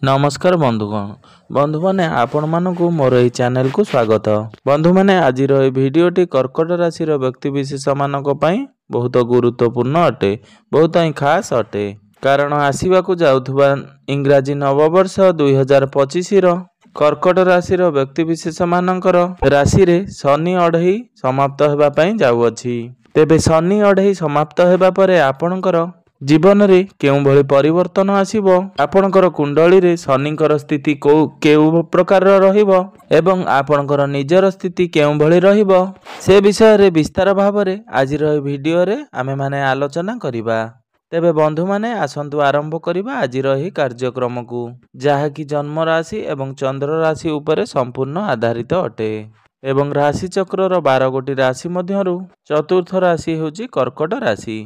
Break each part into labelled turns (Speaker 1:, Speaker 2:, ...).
Speaker 1: नमस्कार बंधुगण बंधु मैंने आपण मानक मोर यही चैनल को स्वागत। बंधु मैंने आज भिडटी कर्कट राशि व्यक्ति विशेष मानक बहुत गुरुत्वपूर्ण अटे, बहुत ही खास अटे। कारण आसवाक जाउथुबा इंग्राजी नववर्ष 2025 कर्कट राशि व्यक्ति विशेष मानकर राशि रे शनि अढ़ई समाप्त होगापी जाऊँगी। तेबे शनि अढ़ई समाप्त होगा पर आपणकर जीवन रे केउं भली परिवर्तन आसीबो, आपणकर कुंडली रे शनिकर स्थिति केउ प्रकार रहिबो एवं आपणकर निजर स्थिति केउं भली रहिबो से विषय रे विस्तार भाव रे आजिर वीडियो रे आमे माने आलोचना करिबा। तेबे बंधु माने आसंतु आरंभ करिबा आजिर ही कार्यक्रम को, जहाँकि जन्म राशि एवं चंद्र राशि उपरे संपूर्ण आधारित अटे एवं राशि चक्र 12 गोटी राशि मध्यरु चतुर्थ राशि होची कर्कट राशि।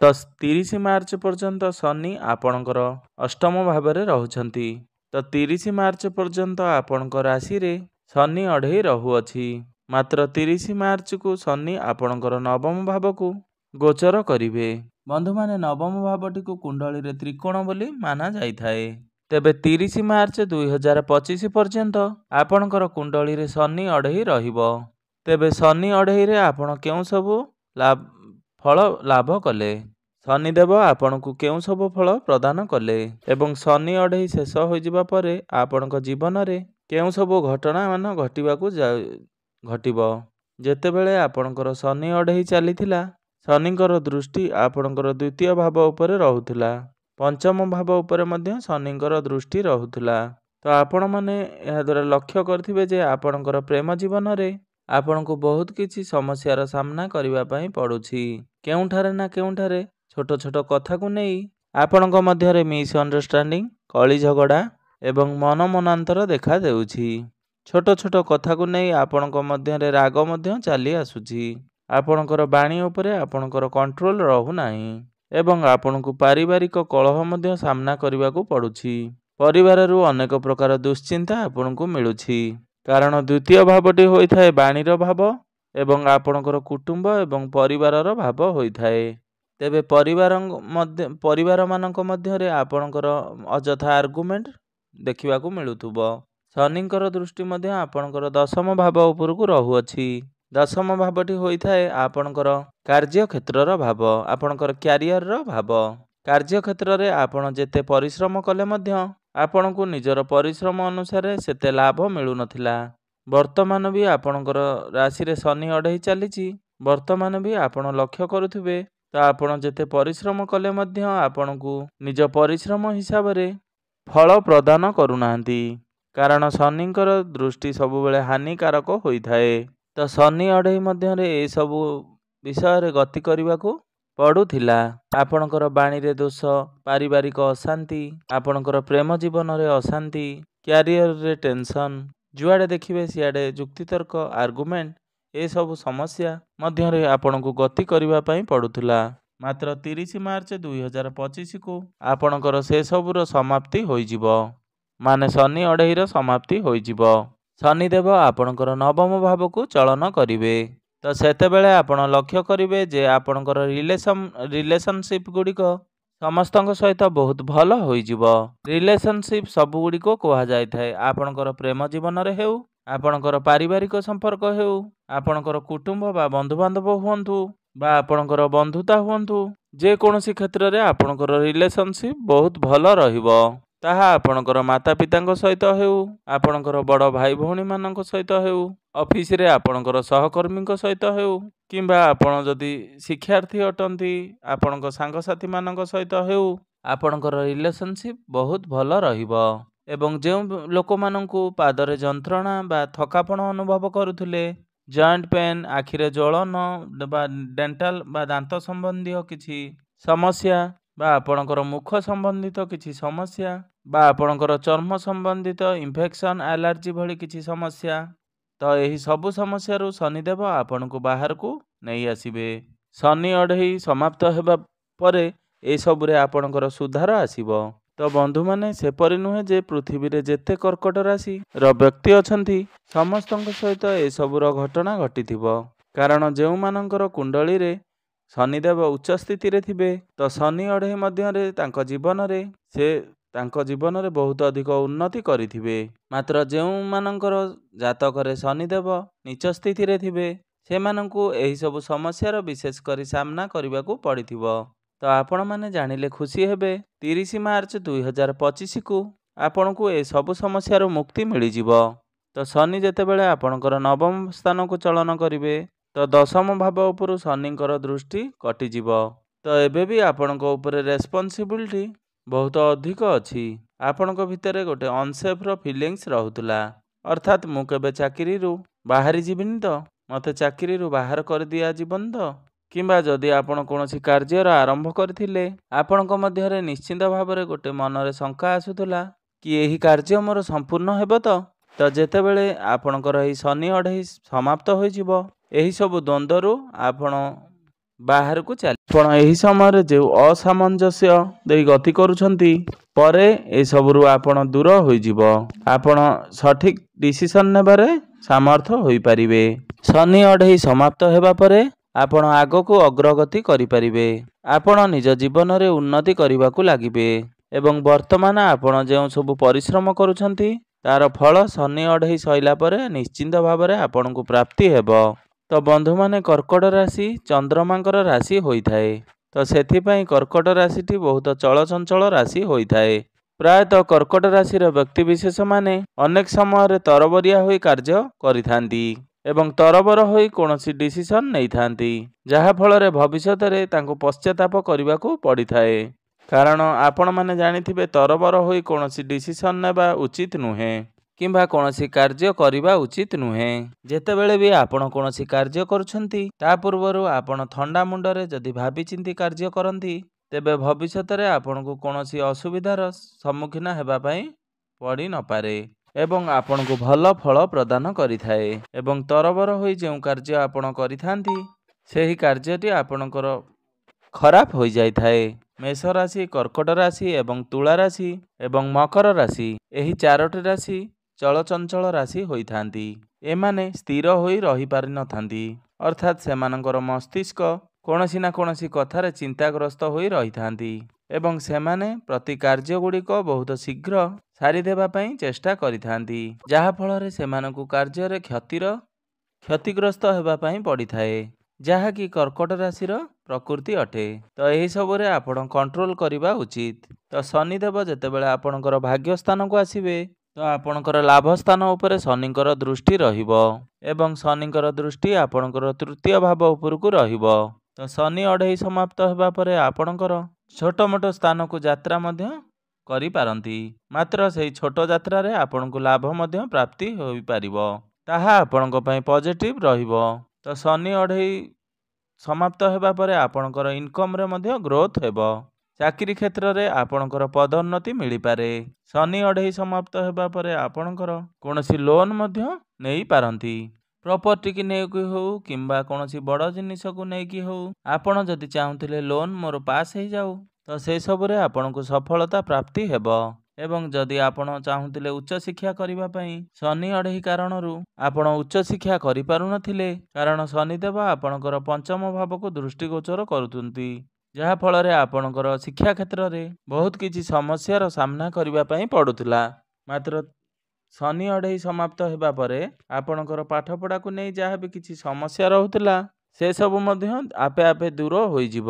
Speaker 1: तो 30 मार्च पर्यंत शनि आपणकर अष्टम भाव में रहुछंती। तो 30 मार्च पर्यंत आपणक राशि रे शनि अढ़ई रहुअछि। मात्र 30 मार्च को शनि आपणकर नवम भाव को गोचर करिवे। बंधु माने नवम भावटी को कुंडली रे त्रिकोण बोली माना जाइथाए। तेबे 30 मार्च 2025 पर्यंत आपणकर कुंडली रे शनि अढ़ई रहिबो। तेबे शनि अढ़ई रे आपण केउं सबु फल लाभ कले, शनिदेव आपन को केउं सब फल प्रदान कले एवं शनि अढ़ई शेष हो परे आपणक जीवन रे केउं सब घटना मान घटिबो। जेतेबेले आपणकर शनि अढ़ई चलीथिला शनिकर दृष्टि आपणकर द्वितीय भाव उपरे रहुथिला, पंचम भाव उपरे मध्य शनिकर दृष्टि रहुथिला। तो आपण माने एहा द्वारा लक्ष्य करथिबे जे आपणकर प्रेम जीवन रे आपणको बहुत किछि समस्यार सामना करिवा पई पड़ुछि। केउंठारे ना केउंठारे छोट छोट कथा को नहीं आपणक मध्यरे मिसअंडरस्टैंडिंग, कली झगड़ा एवं मन मनांतर देखा देउछि। छोट छोट कथा को नहीं आपणक मध्यरे राग मध्य चली आसुछि। आपणकर बाणी उपरे आपणकर कंट्रोल रहु नाही एवं आपणको पारिवारिक कलह मध्य सामना करने को पड़ुछि। परिवाररु अनेक प्रकार दुश्चिंता आपणको मिलुछि। कारण द्वितीय भावटी होइथाए बाणीर भाव एवं आपणकर कुटुंब एवं परिवारर भाव होइथाए। तेबे परिवार मानक मध्यरे आपणकर अजथा आर्गुमेंट देखिबा को मिलुथुबो। शनिकर दृष्टि मध्य आपणकर दशम भाव उपरकू रहुअछि। दशम भावटी होइथाए आपणकर कार्य क्षेत्रर भाव, आपणकर क्यारियर भाव। कार्य क्षेत्र रे आपण जेते परिश्रम कले मध्य आपणको निजर परिश्रम अनुसार सेते लाभ मिलु नथिला। वर्तमान भी आपणकर राशि रे शनि अढ़ई चलीछि। वर्तमान भी आपण लक्ष्य करुथिबे तो आपण जेते परिश्रम कले मध्य आपणको निज परिश्रम हिसाब रे फल प्रदान करुनाहांती। कारण शनिकर दृष्टि सबुबेले हानिकारक होइथाए। तो शनि अढ़ई मध्य रे ए सबु विषय रे गति करिवाको पड़ुथिला। आपणकर बाणी रे दोष, पारिवारिक अशांति, आपणकर प्रेम जीवन रे अशांति, क्यारियर रे टेंशन, जुआड़े देखिबे सियाड़े जुक्तितर्क आर्गुमेंट ए सब समस्या मध्य रे आपणको गति करिवा पई पड़ुथिला। मात्र 30 मार्च 2025 को आपणकर से सबुर समाप्ति होइजिबो, माने शनि अढ़ईर समाप्ति होइजिबो। शनिदेव आपणकर नवम भाव को चलन करिवे। तो सेतेबेले आपण लक्ष्य करिवे जे आपणकर रिलेशनशिप गुड़िक समस्तक सहित बहुत भल होइजिबो। रिलेशनशिप सबु गुड़िक कहा जाइथाए। आपणकर प्रेम जीवन रे हेउ, आपणकर पारिवारिक संपर्क हेउ, आपणकर कुटुंब बा बंधु बांधव हुअन्तु बा आपणकर बंधुता हुअन्तु, जे कोनोसी क्षेत्र रे आपणकर रिलेशनशिप बहुत भल रहिबो। ताहा आपणकर माता पिता सहित हेउ, आपणकर बड़ भाई भौणी मानक सहित हेउ, ऑफिस रे आपणकर सहकर्मी सहित हेउ, किंबा आपण जदि शिक्षार्थी अटंती आपणक सांगसाथी मानक सहित हेउ, आपणकर रिलेशनशिप बहुत भल रहिबो। एवं जो लोक मानकु पादरे जंत्रणा बा थकापण अनुभव करुथिले, जॉइंट पेन, आखिरे ज्वलन बा डेंटाल बा दांत संबंधी किछि समस्या बा आपणकर मुख संबंधित किछि समस्या बा आपणकर चर्म संबंधित इन्फेक्शन, एलर्जी भली किछि समस्या, तो यही सबु समस्या रु शनिदेव आपण को बाहर को नहीं आसीबे। शनि अढ़ई समाप्त हेबा परे ए सबु रे आपणकर सुधार आसीबो। तो बंधु माने सेपरि नुहे जे पृथ्वी रे जेते कर्कट राशि व्यक्ति अछंती समस्तक सहित ए सबुर घटना घटिथिबो। कारण जेउ मानकर कुंडली रे शनिदेव उच्च स्थिति रे थिबे तो शनि अढ़ई मध्य रे तांको जीवन रे से ତାଙ୍କ ଜୀବନରେ ବହୁତ ଅଧିକ ଉନ୍ନତି କରିଥିବେ। ମାତ୍ର ଯେଉଁମାନଙ୍କର ଜାତକରେ ଶନିଦେବ ନୀଚ ସ୍ଥିତିରେ ଥିବେ ସେମାନଙ୍କୁ ଏହିସବୁ ସମସ୍ୟାର ବିଶେଷ କରି ସାମ୍ନା କରିବାକୁ ପଡ଼ିଥିବ। ତ ଆପଣମାନେ ଜାଣିଲେ ଖୁସି ହେବେ 30 ମାର୍ଚ୍ଚ 2025କୁ ଆପଣଙ୍କୁ ଏସବୁ ସମସ୍ୟାରୁ ମୁକ୍ତି ମିଳିଯିବ। ତ ଶନି ଯେତେବେଳେ ଆପଣଙ୍କର ନବମ ସ୍ଥାନକୁ ଚଳନ କରିବେ ତ ଦଶମ ଭାବ ଉପରୁ ଶନିଙ୍କର ଦୃଷ୍ଟି କଟିଯିବ। ତ ଏବେ ବି ଆପଣଙ୍କ ଉପରେ ରେସ୍ପନ୍ସିବିଲିଟି ବହୁତ ଅଧିକ ଅଛି। ଆପଣଙ୍କ ଭିତରେ ଗୋଟେ ଅନସେଫ୍ର ଫିଲିଙ୍ଗସ୍ ରହୁଥିଲା, ଅର୍ଥାତ୍ ମୁଁ କେବେ ଚାକିରିରୁ ବାହାରି ଯିବିନି ତ, ମୋତେ ଚାକିରିରୁ ବାହାର କରିଦିଆଯିବନି ତ, କିମ୍ବା ଯଦି ଆପଣ କୌଣସି କାର୍ଯ୍ୟର ଆରମ୍ଭ କରିଥିଲେ ଆପଣଙ୍କ ମଧ୍ୟରେ ନିଶ୍ଚିନ୍ତ ଭାବରେ ଗୋଟେ ମନରେ ଶଙ୍କା ଆସୁଥିଲା କି ଏହି କାର୍ଯ୍ୟ ମୋର ସମ୍ପୂର୍ଣ୍ଣ ହେବ ତ ଯେତେବେଳେ ଆପଣଙ୍କର ଏହି ଶନି ଅଢ଼େଇ ସମାପ୍ତ ହୋଇଯିବ ଏହିସବୁ ଦ୍ୱନ୍ଦ୍ୱରୁ ଆପଣ ବାହାରକୁ ଆପଣ ଏହି ସମୟରେ ଯେଉଁ ଅସାମଞ୍ଜସ୍ୟ ଦେଇ ଗତି କରୁଛନ୍ତି ପରେ ଏସବୁରୁ ଆପଣ ଦୂର ହୋଇଯିବ। ଆପଣ ସଠିକ୍ ଡିସିସନ୍ ନେବାରେ ସାମର୍ଥ୍ୟ ହୋଇପାରିବେ। ଶନି ଅଢ଼େଇ ସମାପ୍ତ ହେବା ପରେ ଆପଣ ଆଗକୁ ଅଗ୍ରଗତି କରିପାରିବେ। ଆପଣ ନିଜ ଜୀବନରେ ଉନ୍ନତି କରିବାକୁ ଲାଗିବେ ଏବଂ ବର୍ତ୍ତମାନ ଆପଣ ଯେଉଁ ସବୁ ପରିଶ୍ରମ କରୁଛନ୍ତି ତାର ଫଳ ଶନି ଅଢ଼େଇ ସରିଲା ପରେ ନିଶ୍ଚିନ୍ତ ଭାବରେ ଆପଣଙ୍କୁ ପ୍ରାପ୍ତି ହେବ। ତ ବନ୍ଧୁମାନେ, କର୍କଟ ରାଶି ଚନ୍ଦ୍ରମାଙ୍କର ରାଶି ହୋଇଥାଏ। ତ ସେଥିପାଇଁ କର୍କଟ ରାଶିଟି ବହୁତ ଚଳଚଞ୍ଚଳ ରାଶି ହୋଇଥାଏ। ପ୍ରାୟତଃ କର୍କଟ ରାଶିର ବ୍ୟକ୍ତିବିଶେଷମାନେ ଅନେକ ସମୟରେ ତରବରିଆ ହୋଇ କାର୍ଯ୍ୟ କରିଥାନ୍ତି ଏବଂ ତରବର ହୋଇ କୌଣସି ଡିସିସନ୍ ନେଇଥାନ୍ତି, ଯାହାଫଳରେ ଭବିଷ୍ୟତରେ ତାଙ୍କୁ ପଶ୍ଚାତାପ କରିବାକୁ ପଡ଼ିଥାଏ। କାରଣ ଆପଣମାନେ ଜାଣିଥିବେ ତରବର ହୋଇ କୌଣସି ଡିସିସନ୍ ନେବା ଉଚିତ ନୁହେଁ କିମ୍ବା କୌଣସି କାର୍ଯ୍ୟ କରିବା ଉଚିତ ନୁହେଁ। ଯେତେବେଳେ ବି ଆପଣ କୌଣସି କାର୍ଯ୍ୟ କରୁଛନ୍ତି ତା ପୂର୍ବରୁ ଆପଣ ଥଣ୍ଡା ମୁଣ୍ଡରେ ଯଦି ଭାବିଚିନ୍ତି କାର୍ଯ୍ୟ କରନ୍ତି ତେବେ ଭବିଷ୍ୟତରେ ଆପଣଙ୍କୁ କୌଣସି ଅସୁବିଧାର ସମ୍ମୁଖୀନ ହେବା ପାଇଁ ପଡ଼ିନପାରେ ଏବଂ ଆପଣଙ୍କୁ ଭଲ ଫଳ ପ୍ରଦାନ କରିଥାଏ। ଏବଂ ତରବର ହୋଇ ଯେଉଁ କାର୍ଯ୍ୟ ଆପଣ କରିଥାନ୍ତି ସେହି କାର୍ଯ୍ୟଟି ଆପଣଙ୍କର ଖରାପ ହୋଇଯାଇଥାଏ। ମେଷ ରାଶି, କର୍କଟ ରାଶି ଏବଂ ତୁଳା ରାଶି ଏବଂ ମକର ରାଶି ଏହି 4ଟି ରାଶି ଚଳଚଞ୍ଚଳ ରାଶି ହୋଇଥାନ୍ତି। ଏମାନେ ସ୍ଥିର ହୋଇ ରହିପାରିନଥାନ୍ତି, ଅର୍ଥାତ୍ ସେମାନଙ୍କର ମସ୍ତିଷ୍କ କୌଣସି ନା କୌଣସି କଥାରେ ଚିନ୍ତାଗ୍ରସ୍ତ ହୋଇ ରହିଥାନ୍ତି ଏବଂ ସେମାନେ ପ୍ରତି କାର୍ଯ୍ୟଗୁଡ଼ିକ ବହୁତ ଶୀଘ୍ର ସାରିଦେବା ପାଇଁ ଚେଷ୍ଟା କରିଥାନ୍ତି, ଯାହାଫଳରେ ସେମାନଙ୍କୁ କାର୍ଯ୍ୟରେ କ୍ଷତିଗ୍ରସ୍ତ ହେବା ପାଇଁ ପଡ଼ିଥାଏ, ଯାହାକି କର୍କଟ ରାଶିର ପ୍ରକୃତି ଅଟେ। ତ ଏହିସବୁରେ ଆପଣ କଣ୍ଟ୍ରୋଲ କରିବା ଉଚିତ। ତ ଶନିଦେବ ଯେତେବେଳେ ଆପଣଙ୍କର ଭାଗ୍ୟ ସ୍ଥାନକୁ ଆସିବେ ତ ଆପଣଙ୍କର ଲାଭ ସ୍ଥାନ ଉପରେ ଶନିଙ୍କର ଦୃଷ୍ଟି ରହିବ ଏବଂ ଶନିଙ୍କର ଦୃଷ୍ଟି ଆପଣଙ୍କର ତୃତୀୟ ଭାବ ଉପରକୁ ରହିବ। ତ ଶନି ଅଢ଼େଇ ସମାପ୍ତ ହେବା ପରେ ଆପଣଙ୍କର ଛୋଟ ମୋଟ ସ୍ଥାନକୁ ଯାତ୍ରା ମଧ୍ୟ କରିପାରନ୍ତି, ମାତ୍ର ସେହି ଛୋଟ ଯାତ୍ରାରେ ଆପଣଙ୍କୁ ଲାଭ ମଧ୍ୟ ପ୍ରାପ୍ତି ହୋଇପାରିବ, ତାହା ଆପଣଙ୍କ ପାଇଁ ପଜିଟିଭ୍ ରହିବ। ତ ଶନି ଅଢ଼େଇ ସମାପ୍ତ ହେବା ପରେ ଆପଣଙ୍କର ଇନକମ୍ରେ ମଧ୍ୟ ଗ୍ରୋଥ୍ ହେବ। ଚାକିରି କ୍ଷେତ୍ରରେ ଆପଣଙ୍କର ପଦୋନ୍ନତି ମିଳିପାରେ। ଶନି ଅଢ଼େଇ ସମାପ୍ତ ହେବା ପରେ ଆପଣଙ୍କର କୌଣସି ଲୋନ୍ ମଧ୍ୟ ନେଇପାରନ୍ତି। ପ୍ରପର୍ଟିକି ନେଇକି ହେଉ କିମ୍ବା କୌଣସି ବଡ଼ ଜିନିଷକୁ ନେଇକି ହେଉ, ଆପଣ ଯଦି ଚାହୁଁଥିଲେ ଲୋନ୍ ମୋର ପାସ୍ ହେଇଯାଉ ତ ସେସବୁରେ ଆପଣଙ୍କୁ ସଫଳତା ପ୍ରାପ୍ତି ହେବ। ଏବଂ ଯଦି ଆପଣ ଚାହୁଁଥିଲେ ଉଚ୍ଚଶିକ୍ଷା କରିବା ପାଇଁ ଶନି ଅଢ଼େଇ କାରଣରୁ ଆପଣ ଉଚ୍ଚଶିକ୍ଷା କରିପାରୁନଥିଲେ, କାରଣ ଶନିଦେବ ଆପଣଙ୍କର ପଞ୍ଚମ ଭାବକୁ ଦୃଷ୍ଟିଗୋଚର କରୁଛନ୍ତି, ଯାହାଫଳରେ ଆପଣଙ୍କର ଶିକ୍ଷା କ୍ଷେତ୍ରରେ ବହୁତ କିଛି ସମସ୍ୟାର ସାମ୍ନା କରିବା ପାଇଁ ପଡ଼ୁଥିଲା। ମାତ୍ର ଶନି ଅଢ଼େଇ ସମାପ୍ତ ହେବା ପରେ ଆପଣଙ୍କର ପାଠପଢ଼ାକୁ ନେଇ ଯାହା ବି କିଛି ସମସ୍ୟା ରହୁଥିଲା ସେସବୁ ମଧ୍ୟ ଆପେ ଆପେ ଦୂର ହୋଇଯିବ।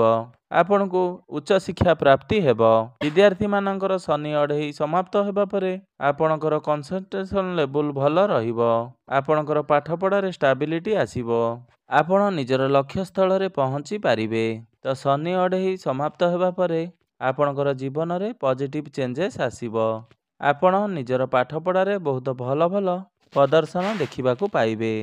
Speaker 1: ଆପଣଙ୍କୁ ଉଚ୍ଚଶିକ୍ଷା ପ୍ରାପ୍ତି ହେବ। ବିଦ୍ୟାର୍ଥୀମାନଙ୍କର ଶନି ଅଢ଼େଇ ସମାପ୍ତ ହେବା ପରେ ଆପଣଙ୍କର କନସେନ୍ଟ୍ରେସନ୍ ଲେବୁଲ୍ ଭଲ ରହିବ। ଆପଣଙ୍କର ପାଠପଢ଼ାରେ ଷ୍ଟାବିଲିଟି ଆସିବ। ଆପଣ ନିଜର ଲକ୍ଷ୍ୟସ୍ଥଳରେ ପହଞ୍ଚି ପାରିବେ। ତ ଶନି ଅଢ଼େଇ ସମାପ୍ତ ହେବା ପରେ ଆପଣଙ୍କର ଜୀବନରେ ପଜିଟିଭ୍ ଚେଞ୍ଜେସ୍ ଆସିବ। ଆପଣ ନିଜର ପାଠପଢ଼ାରେ ବହୁତ ଭଲ ପ୍ରଦର୍ଶନ ଦେଖିବାକୁ ପାଇବେ।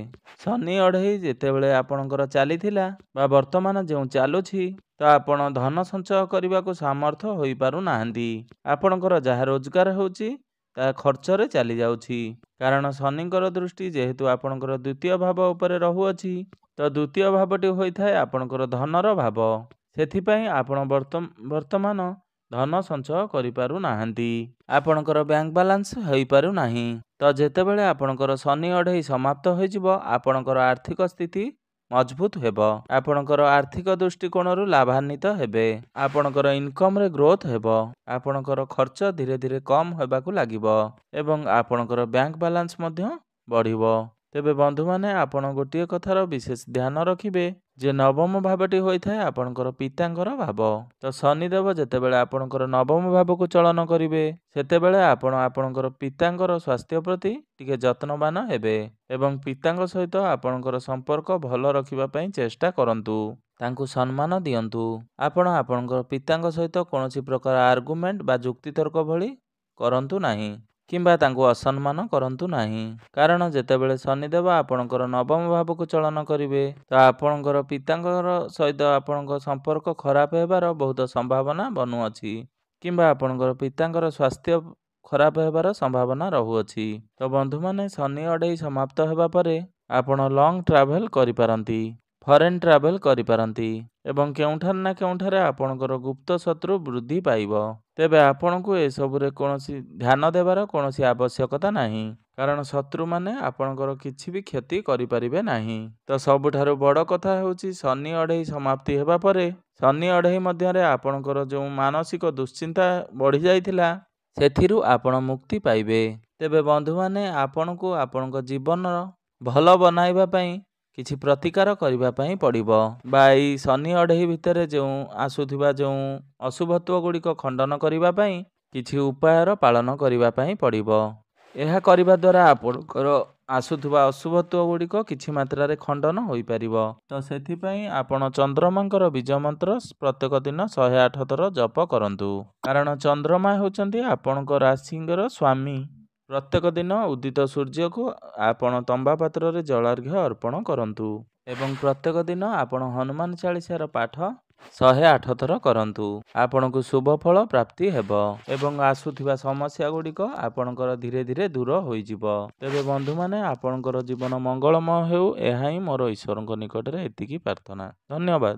Speaker 1: ଶନି ଅଢ଼େଇ ଯେତେବେଳେ ଆପଣଙ୍କର ଚାଲିଥିଲା ବା ବର୍ତ୍ତମାନ ଯେଉଁ ଚାଲୁଛି ତ ଆପଣ ଧନ ସଞ୍ଚୟ କରିବାକୁ ସାମର୍ଥ୍ୟ ହୋଇପାରୁନାହାନ୍ତି। ଆପଣଙ୍କର ଯାହା ରୋଜଗାର ହେଉଛି ତାହା ଖର୍ଚ୍ଚରେ ଚାଲିଯାଉଛି, କାରଣ ଶନିଙ୍କର ଦୃଷ୍ଟି ଯେହେତୁ ଆପଣଙ୍କର ଦ୍ୱିତୀୟ ଭାବ ଉପରେ ରହୁଅଛି ତ ଦ୍ୱିତୀୟ ଭାବଟି ହୋଇଥାଏ ଆପଣଙ୍କର ଧନର ଭାବ। ସେଥିପାଇଁ ଆପଣ ବର୍ତ୍ତମାନ ଧନ ସଞ୍ଚୟ କରିପାରୁନାହାନ୍ତି, ଆପଣଙ୍କର ବ୍ୟାଙ୍କ ବାଲାନ୍ସ ହୋଇପାରୁନାହିଁ। ତ ଯେତେବେଳେ ଆପଣଙ୍କର ଶନି ଅଢ଼େଇ ସମାପ୍ତ ହୋଇଯିବ ଆପଣଙ୍କର ଆର୍ଥିକ ସ୍ଥିତି ମଜବୁତ ହେବ। ଆପଣଙ୍କର ଆର୍ଥିକ ଦୃଷ୍ଟିକୋଣରୁ ଲାଭାନ୍ୱିତ ହେବେ। ଆପଣଙ୍କର ଇନକମରେ ଗ୍ରୋଥ ହେବ। ଆପଣଙ୍କର ଖର୍ଚ୍ଚ ଧୀରେ ଧୀରେ କମ୍ ହେବାକୁ ଲାଗିବ ଏବଂ ଆପଣଙ୍କର ବ୍ୟାଙ୍କ ବାଲାନ୍ସ ମଧ୍ୟ ବଢ଼ିବ। ତେବେ ବନ୍ଧୁମାନେ ଆପଣ ଗୋଟିଏ କଥାର ବିଶେଷ ଧ୍ୟାନ ରଖିବେ ଯେ ନବମ ଭାବଟି ହୋଇଥାଏ ଆପଣଙ୍କର ପିତାଙ୍କର ଭାବ। ତ ଶନିଦେବ ଯେତେବେଳେ ଆପଣଙ୍କର ନବମ ଭାବକୁ ଚଳନ କରିବେ ସେତେବେଳେ ଆପଣ ଆପଣଙ୍କର ପିତାଙ୍କର ସ୍ୱାସ୍ଥ୍ୟ ପ୍ରତି ଟିକେ ଯତ୍ନବାନ ହେବେ ଏବଂ ପିତାଙ୍କ ସହିତ ଆପଣଙ୍କର ସମ୍ପର୍କ ଭଲ ରଖିବା ପାଇଁ ଚେଷ୍ଟା କରନ୍ତୁ। ତାଙ୍କୁ ସମ୍ମାନ ଦିଅନ୍ତୁ। ଆପଣ ଆପଣଙ୍କର ପିତାଙ୍କ ସହିତ କୌଣସି ପ୍ରକାର ଆର୍ଗୁମେଣ୍ଟ ବା ଯୁକ୍ତିତର୍କ ଭଳି କରନ୍ତୁ ନାହିଁ କିମ୍ବା ତାଙ୍କୁ ଅସମ୍ମାନ କରନ୍ତୁ ନାହିଁ। କାରଣ ଯେତେବେଳେ ଶନିଦେବ ଆପଣଙ୍କର ନବମ ଭାବକୁ ଚଳନ କରିବେ ତ ଆପଣଙ୍କର ପିତାଙ୍କର ସହିତ ଆପଣଙ୍କ ସମ୍ପର୍କ ଖରାପ ହେବାର ବହୁତ ସମ୍ଭାବନା ବନୁଅଛି କିମ୍ବା ଆପଣଙ୍କର ପିତାଙ୍କର ସ୍ୱାସ୍ଥ୍ୟ ଖରାପ ହେବାର ସମ୍ଭାବନା ରହୁଅଛି। ତ ବନ୍ଧୁମାନେ ଶନି ଅଢ଼େଇ ସମାପ୍ତ ହେବା ପରେ ଆପଣ ଲଙ୍ଗ ଟ୍ରାଭେଲ କରିପାରନ୍ତି, ଫରେନ୍ ଟ୍ରାଭେଲ କରିପାରନ୍ତି ଏବଂ କେଉଁଠାରେ ନା କେଉଁଠାରେ ଆପଣଙ୍କର ଗୁପ୍ତ ଶତ୍ରୁ ବୃଦ୍ଧି ପାଇବ। ତେବେ ଆପଣଙ୍କୁ ଏସବୁରେ କୌଣସି ଧ୍ୟାନ ଦେବାର କୌଣସି ଆବଶ୍ୟକତା ନାହିଁ କାରଣ ଶତ୍ରୁମାନେ ଆପଣଙ୍କର କିଛି ବି କ୍ଷତି କରିପାରିବେ ନାହିଁ। ତ ସବୁଠାରୁ ବଡ଼ କଥା ହେଉଛି ଶନି ଅଢ଼େଇ ସମାପ୍ତି ହେବା ପରେ ଶନି ଅଢ଼େଇ ମଧ୍ୟରେ ଆପଣଙ୍କର ଯେଉଁ ମାନସିକ ଦୁଶ୍ଚିନ୍ତା ବଢ଼ିଯାଇଥିଲା ସେଥିରୁ ଆପଣ ମୁକ୍ତି ପାଇବେ। ତେବେ ବନ୍ଧୁମାନେ ଆପଣଙ୍କୁ ଆପଣଙ୍କ ଜୀବନର ଭଲ ବନାଇବା ପାଇଁ କିଛି ପ୍ରତିକାର କରିବା ପାଇଁ ପଡ଼ିବ ବା ଏଇ ଶନି ଅଢ଼େଇ ଭିତରେ ଆସୁଥିବା ଯେଉଁ ଅଶୁଭତ୍ୱ ଗୁଡ଼ିକ ଖଣ୍ଡନ କରିବା ପାଇଁ କିଛି ଉପାୟର ପାଳନ କରିବା ପାଇଁ ପଡ଼ିବ। ଏହା କରିବା ଦ୍ୱାରା ଆପଣଙ୍କର ଆସୁଥିବା ଅଶୁଭତ୍ୱ ଗୁଡ଼ିକ କିଛି ମାତ୍ରାରେ ଖଣ୍ଡନ ହୋଇପାରିବ। ତ ସେଥିପାଇଁ ଆପଣ ଚନ୍ଦ୍ରମାଙ୍କର ବୀଜ ମନ୍ତ୍ର ପ୍ରତ୍ୟେକ ଦିନ 108 ଥର ଜପ କରନ୍ତୁ। କାରଣ ଚନ୍ଦ୍ରମା ହେଉଛନ୍ତି ଆପଣଙ୍କ ରାଶିଙ୍କର ସ୍ୱାମୀ। ପ୍ରତ୍ୟେକ ଦିନ ଉଦିତ ସୂର୍ଯ୍ୟକୁ ଆପଣ ତମ୍ବା ପାତ୍ରରେ ଜଳାର୍ଘ୍ୟ ଅର୍ପଣ କରନ୍ତୁ ଏବଂ ପ୍ରତ୍ୟେକ ଦିନ ଆପଣ ହନୁମାନ ଚାଳିଶାର ପାଠ 108 ଥର କରନ୍ତୁ। ଆପଣଙ୍କୁ ଶୁଭ ଫଳ ପ୍ରାପ୍ତି ହେବ ଏବଂ ଆସୁଥିବା ସମସ୍ୟା ଗୁଡ଼ିକ ଆପଣଙ୍କର ଧୀରେ ଧୀରେ ଦୂର ହୋଇଯିବ। ତେବେ ବନ୍ଧୁମାନେ ଆପଣଙ୍କର ଜୀବନ ମଙ୍ଗଳମୟ ହେଉ, ଏହା ହିଁ ମୋର ଈଶ୍ୱରଙ୍କ ନିକଟରେ ଏତିକି ପ୍ରାର୍ଥନା। ଧନ୍ୟବାଦ।